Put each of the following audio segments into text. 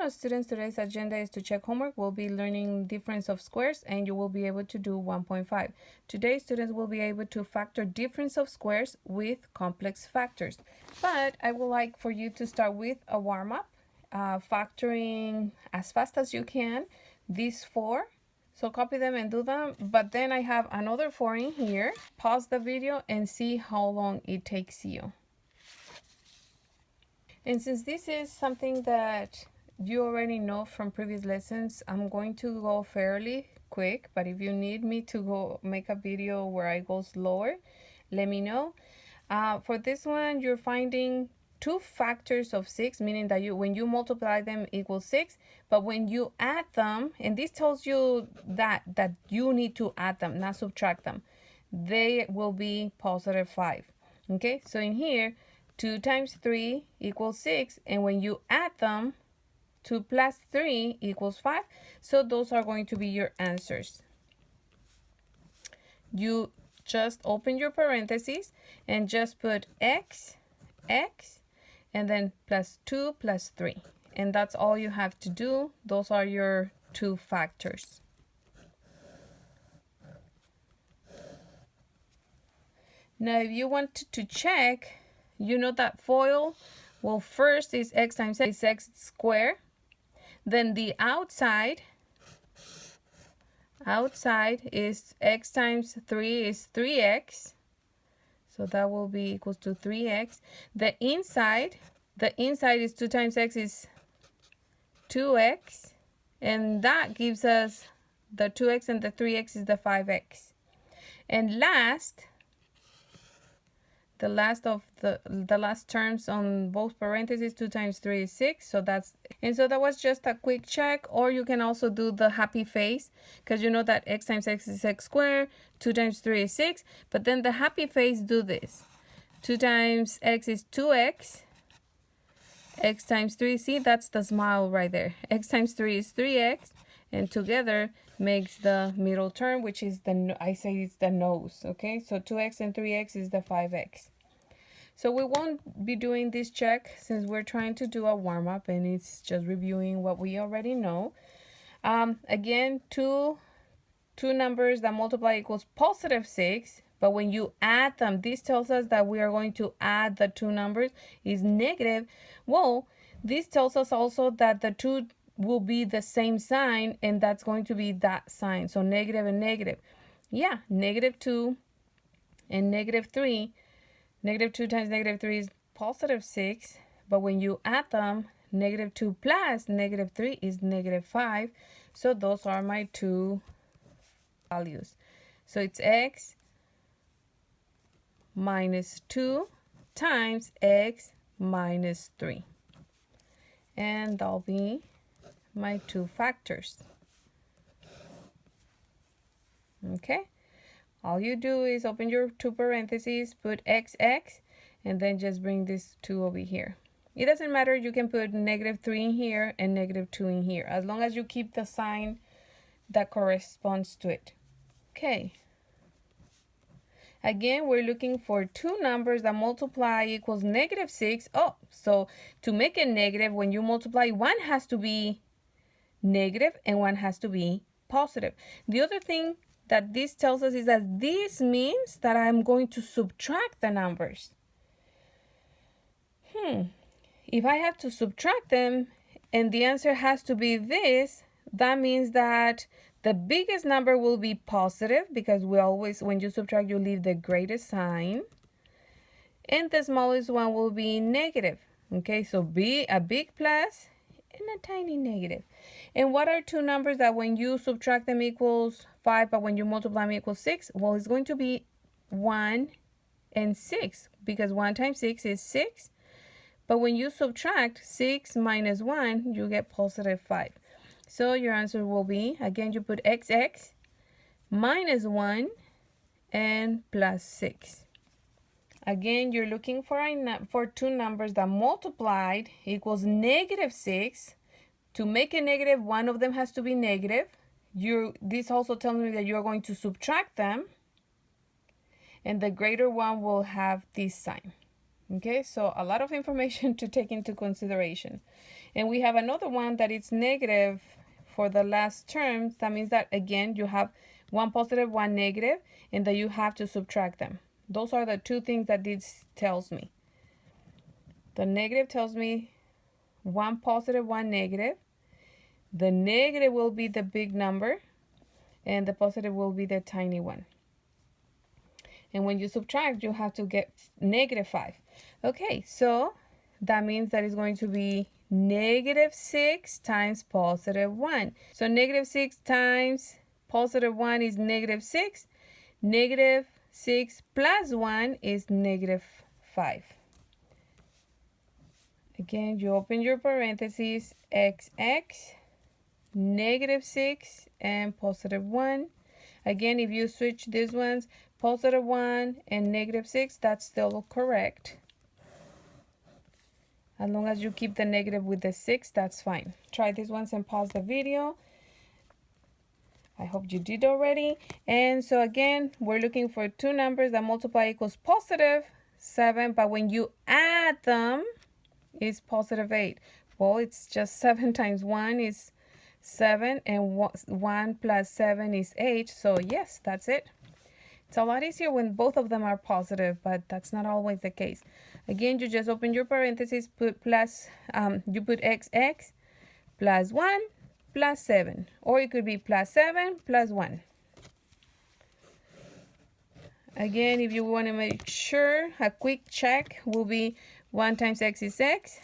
Hello students, today's agenda is to check homework. We'll be learning difference of squares and you will be able to do 1.5. Today students will be able to factor difference of squares with complex factors. But I would like for you to start with a warm-up, factoring as fast as you can these four. So copy them and do them, but then I have another four in here. Pause the video and see how long it takes you. And since this is something that you already know from previous lessons, I'm going to go fairly quick, but if you need me to go make a video where I go slower, let me know. For this one, you're finding two factors of 6, meaning that when you multiply them equals 6, but when you add them, and this tells you that you need to add them, not subtract them, they will be positive 5. Okay, so in here, 2 times 3 equals 6, and when you add them, 2 plus 3 equals 5. So those are going to be your answers. You just open your parentheses and just put x, and then plus 2 plus 3. And that's all you have to do. Those are your two factors. Now, if you want to check, you know that FOIL, well, first is x times x is x squared. Then the outside is x times 3 is 3x. So that will be equals to 3x. The inside is 2 times x is 2x. And that gives us the 2x, and the 3x is the 5x. And the last terms on both parentheses, 2 times 3 is 6. So that was just a quick check. Or you can also do the happy face, because you know that x times x is x squared, 2 times 3 is 6. But then the happy face, do this. 2 times x is 2x. X times 3, see, that's the smile right there. X times 3 is 3x. And together makes the middle term, which is it's the nose. Okay, so 2x and 3x is the 5x. So we won't be doing this check since we're trying to do a warm-up and it's just reviewing what we already know. Again, two numbers that multiply equals positive 6, but when you add them, this tells us that we are going to add the two numbers is negative. Well, this tells us also that the two will be the same sign, and that's going to be that sign. So negative and negative. Yeah, negative 2 and negative 3. Negative 2 times negative 3 is positive 6. But when you add them, negative 2 plus negative 3 is negative 5. So those are my two values. So it's x minus 2 times x minus 3. And that'll be my two factors. Okay, all you do is open your two parentheses, put x, and then just bring this 2 over here. It doesn't matter, you can put negative 3 in here and negative 2 in here, as long as you keep the sign that corresponds to it. Okay, again, we're looking for two numbers that multiply equals negative 6. Oh, so to make it negative, when you multiply, one has to be negative and one has to be positive. The other thing that this tells us is that this means that I'm going to subtract the numbers. If I have to subtract them and the answer has to be this, that means that the biggest number will be positive, because we always, when you subtract, you leave the greatest sign. And the smallest one will be negative. Okay, so be a big plus and a tiny negative. And what are two numbers that when you subtract them equals 5, but when you multiply them equals 6? Well, it's going to be 1 and 6, because 1 times 6 is 6. But when you subtract 6 minus 1, you get positive 5. So your answer will be, again, you put x minus 1 and plus 6. Again, you're looking for two numbers that multiplied equals negative 6. To make a negative, one of them has to be negative. This also tells me that you're going to subtract them. And the greater one will have this sign. Okay, so a lot of information to take into consideration. And we have another one that it's negative for the last term. That means that again you have one positive, one negative, and that you have to subtract them. Those are the two things that this tells me. The negative tells me one positive, one negative. The negative will be the big number, and the positive will be the tiny one. And when you subtract, you have to get -5. Okay, so that means that it's going to be -6 times +1. So -6 times +1 is -6. -6 plus 1 is -5. Again, you open your parentheses, XX, -6 and +1. Again, if you switch these ones, +1 and -6, that's still correct. As long as you keep the negative with the 6, that's fine. Try these ones and pause the video. I hope you did already. And so again, we're looking for two numbers that multiply equals +7, but when you add them, it's +8. Well, it's just 7 times 1 is 7, and 1 plus 7 is 8. So yes, that's it. It's a lot easier when both of them are positive, but that's not always the case. Again, you just open your parentheses, put plus, you put XX plus 1 plus 7, or it could be +7 plus 1. Again, if you want to make sure, a quick check will be 1 times x is x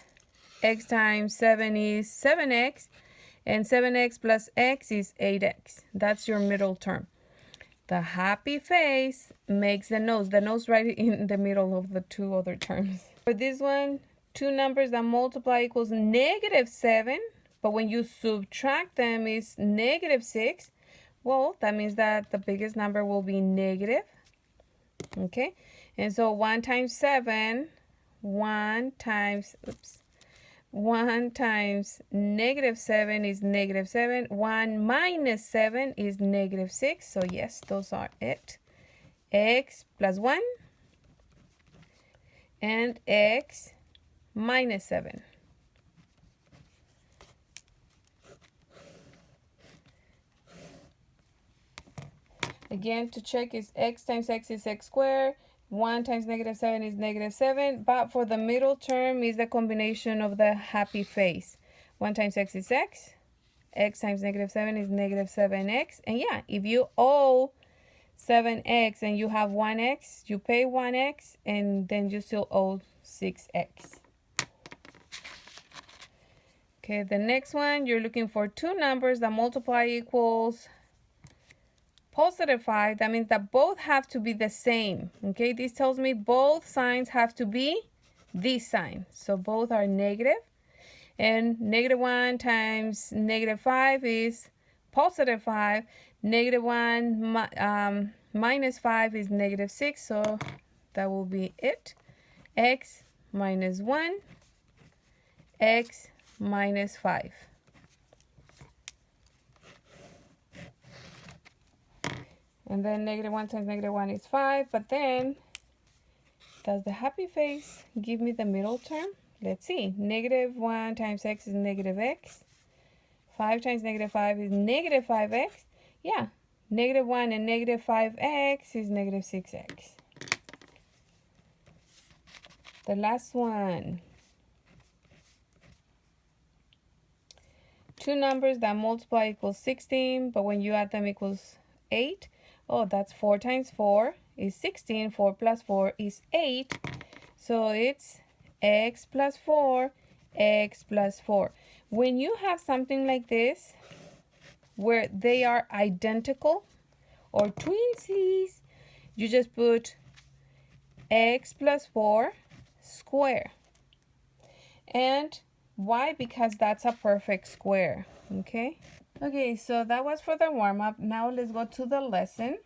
times 7 is 7x, and 7x plus x is 8x. That's your middle term. The happy face makes the nose right in the middle of the two other terms. For this one, two numbers that multiply equals -7, but when you subtract them is -6. Well, that means that the biggest number will be negative. Okay, and so 1 times 7, 1 times -7 is -7. 1 minus 7 is -6. So yes, those are it. X plus 1 and x minus 7. Again, to check is x times x is x squared. 1 times -7 is -7, but for the middle term is the combination of the happy face. 1 times x is x times -7 is -7x, and yeah, if you owe 7x and you have 1x, you pay 1x, and then you still owe 6x. Okay, the next one, you're looking for two numbers that multiply equals +5. That means that both have to be the same. Okay, this tells me both signs have to be this sign. So both are negative. And -1 times -5 is +5. -1 minus 5 is -6. So that will be it. X minus 1, x minus 5. And then -1 times -1 is 5. But then, does the happy face give me the middle term? Let's see. -1 times x is -x. 5 times -5 is -5x. Yeah. -1 and -5x is -6x. The last one. Two numbers that multiply equals 16, but when you add them equals 8. Oh, that's 4 times 4 is 16. 4 plus 4 is 8. So it's x plus 4, x plus 4. When you have something like this, where they are identical or twinsies, you just put x plus 4 square. And why? Because that's a perfect square. Okay. Okay, so that was for the warm-up. Now let's go to the lesson.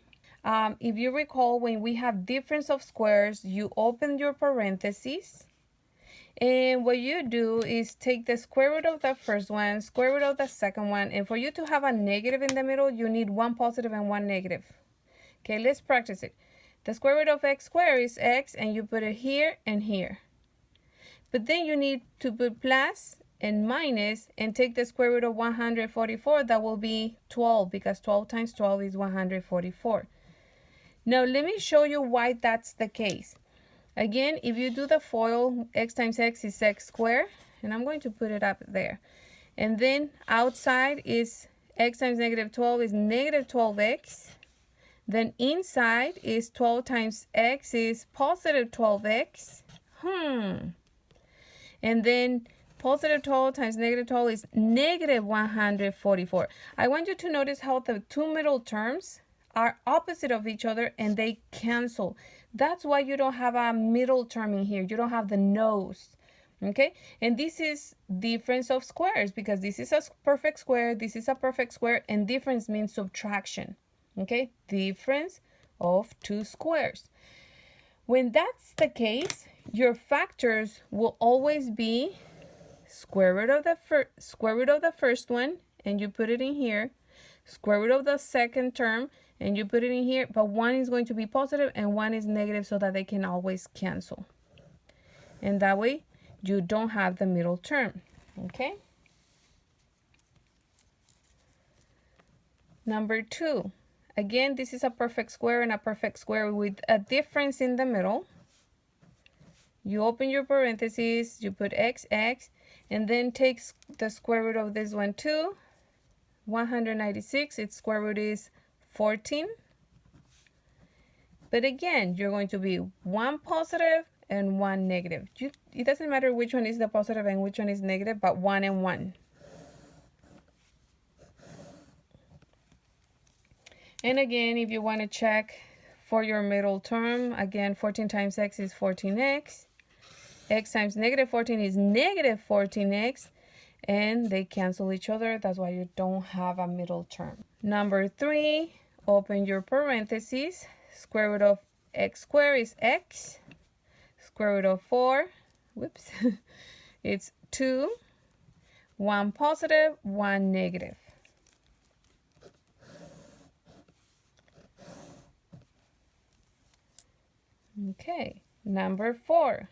If you recall, when we have difference of squares, you open your parentheses. And what you do is take the square root of the first one, square root of the second one. And for you to have a negative in the middle, you need one positive and one negative. Okay, let's practice it. The square root of x squared is x, and you put it here and here. But then you need to put plus and minus and take the square root of 144. That will be 12 because 12 times 12 is 144. Now let me show you why that's the case. Again, if you do the FOIL, x times x is x squared, and I'm going to put it up there. And then outside is x times negative 12 is negative 12x. Then inside is 12 times x is positive 12x. And then positive 12 times negative 12 is negative 144. I want you to notice how the two middle terms are opposite of each other and they cancel. That's why you don't have a middle term in here. You don't have the nose. Okay, and this is difference of squares because this is a perfect square, this is a perfect square, and difference means subtraction. Okay, difference of two squares. When that's the case, your factors will always be square root of the first one, and you put it in here, square root of the second term, and you put it in here, but one is going to be positive and one is negative so that they can always cancel. And that way, you don't have the middle term, okay? Number 2. Again, this is a perfect square and a perfect square with a difference in the middle. You open your parentheses, you put x, and then take the square root of this one too. 196, its square root is 14. But again, you're going to be one positive and one negative. It doesn't matter which one is the positive and which one is negative, but 1 and 1. And again, if you want to check for your middle term, again, 14 times x is 14x. X times negative 14 is negative 14x. And they cancel each other. That's why you don't have a middle term. Number 3, open your parentheses. Square root of x squared is x. Square root of 4, whoops, it's 2, 1 positive, 1 negative. Okay, number 4.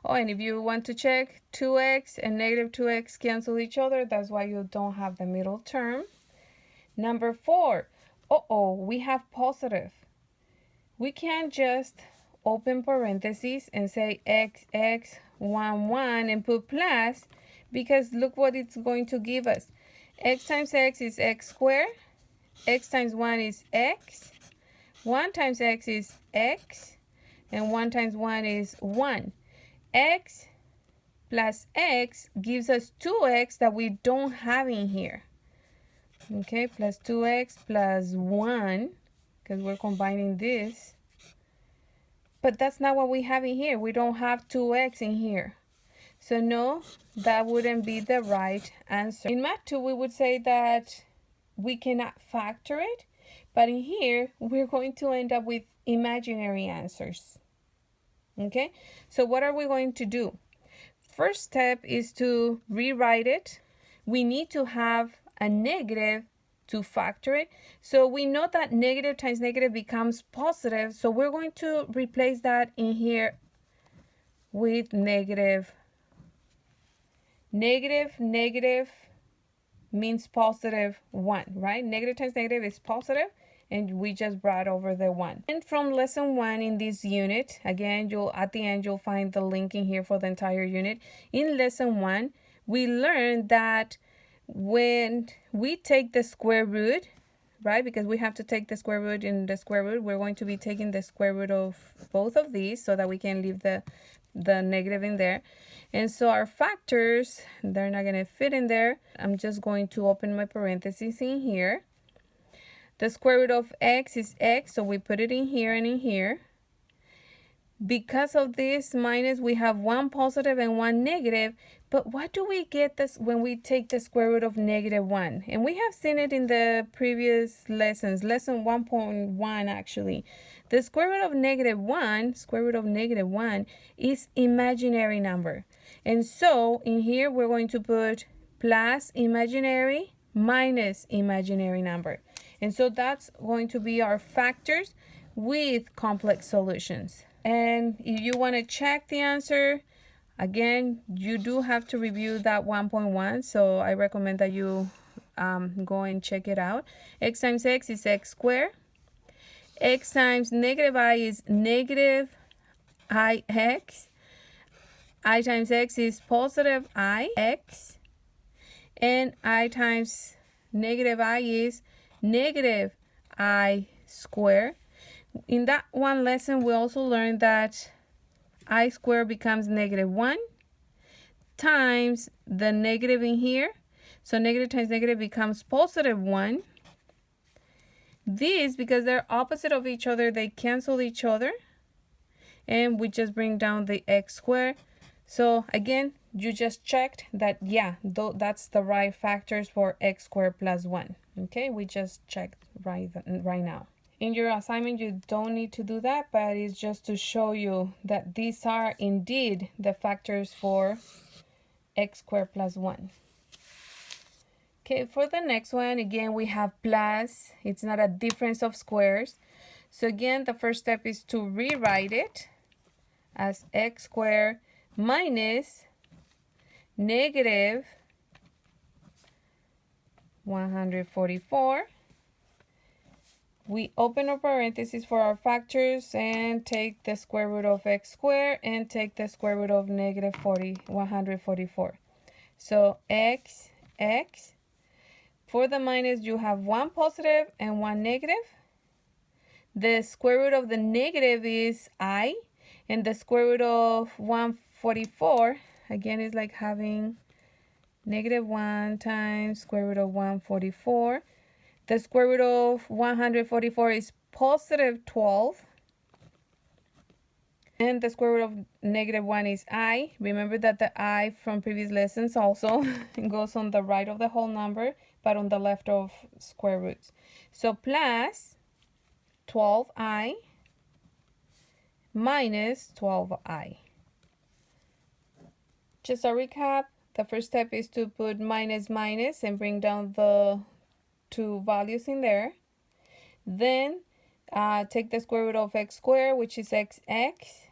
Oh, and if you want to check 2x and negative 2x cancel each other, that's why you don't have the middle term. Number 4, we have positive. We can't just open parentheses and say x, 1, 1 and put plus, because look what it's going to give us. X times x is x squared. X times 1 is x. 1 times x is x. And 1 times 1 is 1. X plus x gives us 2x that we don't have in here. Okay, plus 2x plus 1, because we're combining this. But that's not what we have in here. We don't have 2x in here. So no, that wouldn't be the right answer. In Math 2, we would say that we cannot factor it. But in here, we're going to end up with imaginary answers. Okay, so what are we going to do? First step is to rewrite it. We need to have a negative to factor it. So we know that negative times negative becomes positive. So we're going to replace that in here with negative. Negative means positive 1, right? Negative times negative is positive, and we just brought over the 1. And from lesson 1 in this unit, again, at the end, you'll find the link in here for the entire unit. In lesson 1, we learned that when we take the square root, right, because we have to take the square root in the square root, we're going to be taking the square root of both of these so that we can leave the negative in there. And so our factors, they're not going to fit in there. I'm just going to open my parentheses in here. The square root of x is x, so we put it in here and in here. Because of this minus, we have 1 positive and 1 negative. But what do we get this when we take the square root of negative 1? And we have seen it in the previous lessons, lesson 1.1 actually. The square root of negative 1, is imaginary number. And so in here, we're going to put plus imaginary minus imaginary number. And so that's going to be our factors with complex solutions. And if you want to check the answer, Again, you do have to review that 1.1, so I recommend that you go and check it out. X times x is x squared. X times negative I is negative ix. I times x is positive ix. And I times negative I is negative I squared. In that one lesson, we also learned that I squared becomes -1 times the negative in here. So negative times negative becomes +1. These, because they're opposite of each other, they cancel each other. And we just bring down the x squared. So again, you just checked that, yeah, that's the right factors for x squared plus 1. Okay, we just checked right now. In your assignment, you don't need to do that, but it's just to show you that these are indeed the factors for x squared plus 1. Okay, for the next one, again, we have plus. It's not a difference of squares. So again, the first step is to rewrite it as x squared minus negative 144. We open our parentheses for our factors and take the square root of x squared and take the square root of negative 144. So x. For the minus, you have one positive and one negative. The square root of the negative is I. And the square root of 144, again, is like having -1 times square root of 144. The square root of 144 is +12. And the square root of -1 is I. Remember that the I from previous lessons also goes on the right of the whole number, but on the left of square roots. So plus 12i minus 12i. Just a recap, the first step is to put minus and bring down the two values in there. Then take the square root of x squared, which is xx.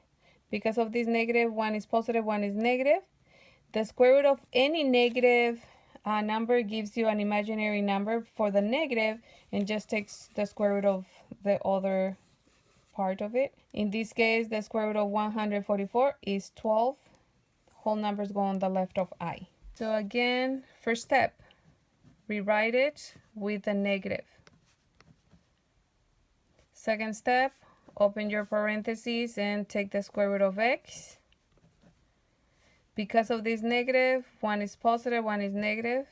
Because of this negative, one is positive, one is negative. The square root of any negative number gives you an imaginary number for the negative and just takes the square root of the other part of it. In this case, the square root of 144 is 12. Whole numbers go on the left of I. So again, first step, rewrite it with a negative. Second step, open your parentheses and take the square root of x. Because of this negative, one is positive, one is negative.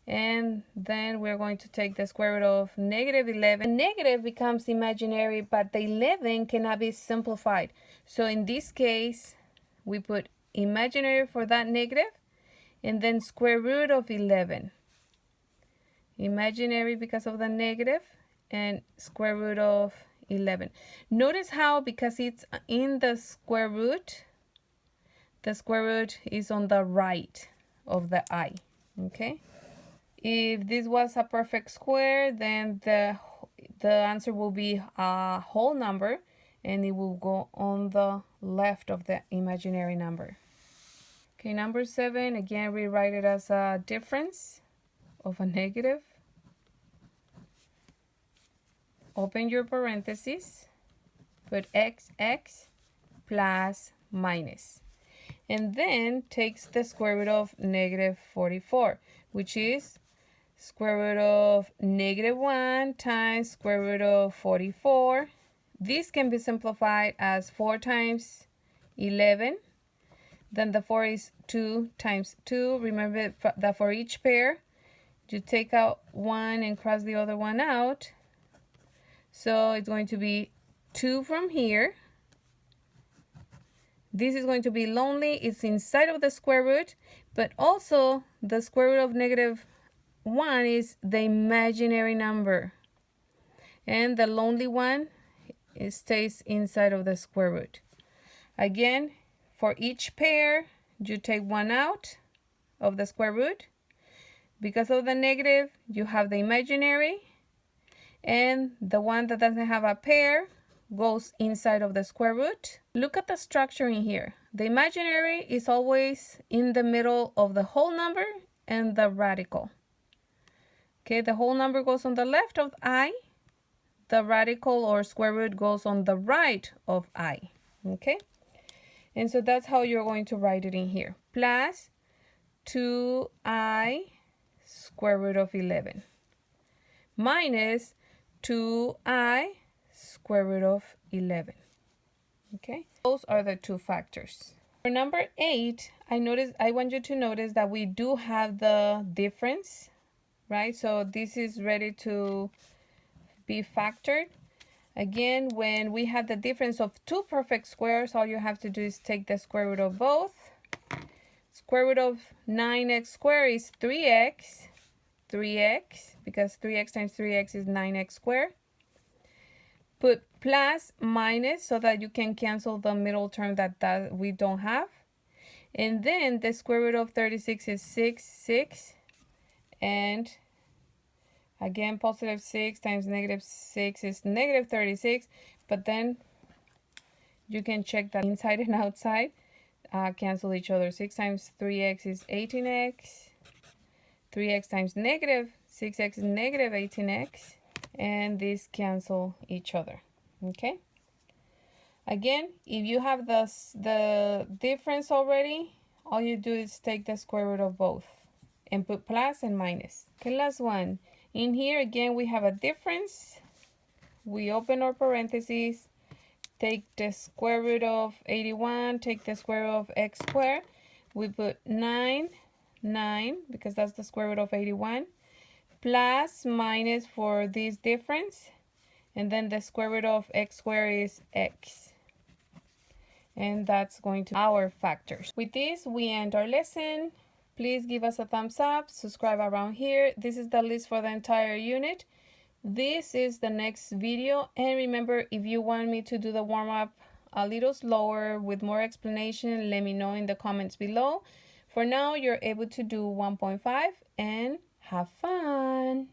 And then we're going to take the square root of -11. The negative becomes imaginary, but the 11 cannot be simplified. So in this case, we put imaginary for that negative and then square root of 11. Imaginary because of the negative and square root of 11. Notice how, because it's in the square root is on the right of the I. Okay? If this was a perfect square, then the answer will be a whole number and it will go on the left of the imaginary number. Okay, number 7, again, rewrite it as a difference of a negative. Open your parentheses, put xx plus minus. And then takes the square root of -44, which is square root of -1 times square root of 44. This can be simplified as 4 times 11. Then the 4 is 2 times 2. Remember that for each pair, you take out one and cross the other one out. So it's going to be 2 from here. This is going to be lonely. It's inside of the square root, but also the square root of -1 is the imaginary number. And the lonely one, it stays inside of the square root. Again, for each pair, you take one out of the square root. Because of the negative, you have the imaginary. And the one that doesn't have a pair goes inside of the square root. Look at the structure in here. The imaginary is always in the middle of the whole number and the radical. Okay, the whole number goes on the left of I. The radical or square root goes on the right of I. Okay, and so that's how you're going to write it in here. Plus 2I square root of 11 minus 2I square root of 11. Okay, those are the two factors. For number 8, I want you to notice that we do have the difference, right? So this is ready to be factored. Again, when we have the difference of two perfect squares, all you have to do is take the square root of both. Square root of 9x squared is 3x, because 3x times 3x is 9x squared. Put plus minus so that you can cancel the middle term that we don't have. And then the square root of 36 is 6, and again, positive 6 times negative 6 is negative 36, but then you can check that inside and outside cancel each other. 6 times 3x is 18x, 3x times negative 6x is negative 18x, and these cancel each other. Okay, again, if you have the difference already, all you do is take the square root of both and put plus and minus. Okay, last one. In here again we have a difference. We open our parentheses, take the square root of 81, take the square root of x squared. We put 9 because that's the square root of 81, plus minus for this difference, and then the square root of x squared is x. And that's going to our factors. With this, we end our lesson. Please give us a thumbs up, subscribe around here. This is the list for the entire unit. This is the next video. And remember, if you want me to do the warm-up a little slower with more explanation, let me know in the comments below. For now, you're able to do 1.5 and have fun.